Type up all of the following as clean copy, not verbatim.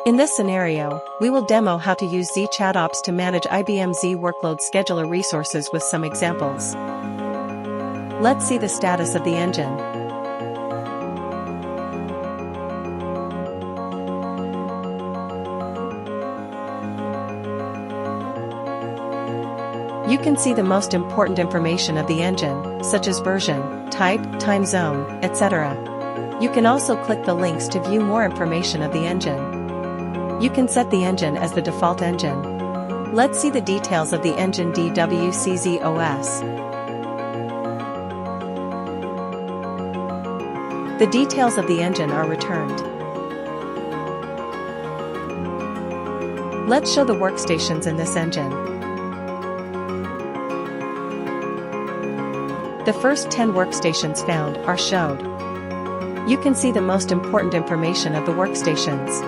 In this scenario, we will demo how to use Z ChatOps to manage IBM Z Workload Scheduler resources with some examples. Let's see the status of the engine. You can see the most important information of the engine, such as version, type, time zone, etc. You can also click the links to view more information of the engine. You can set the engine as the default engine. Let's see the details of the engine DWCZOS. The details of the engine are returned. Let's show the workstations in this engine. The first 10 workstations found are showed. You can see the most important information of the workstations.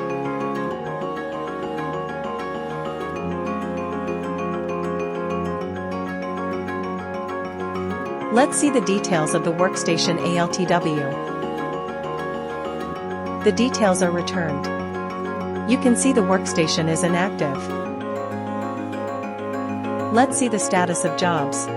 Let's see the details of the workstation ALTW. The details are returned. You can see the workstation is inactive. Let's see the status of jobs.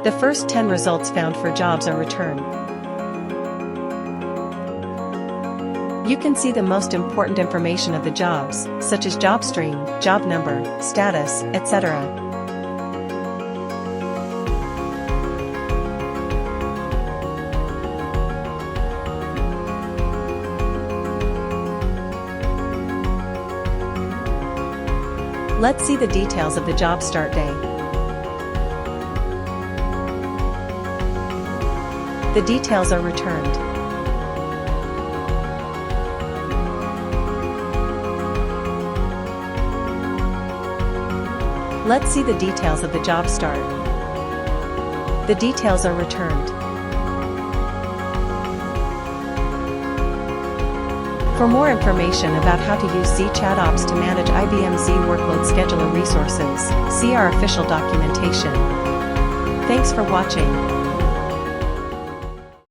The first 10 results found for jobs are returned. You can see the most important information of the jobs, such as job stream, job number, status, etc. Let's see the details of the job start day. The details are returned. Let's see the details of the job start. The details are returned. For more information about how to use Z ChatOps to manage IBM Z Workload Scheduler resources, see our official documentation. Thanks for watching.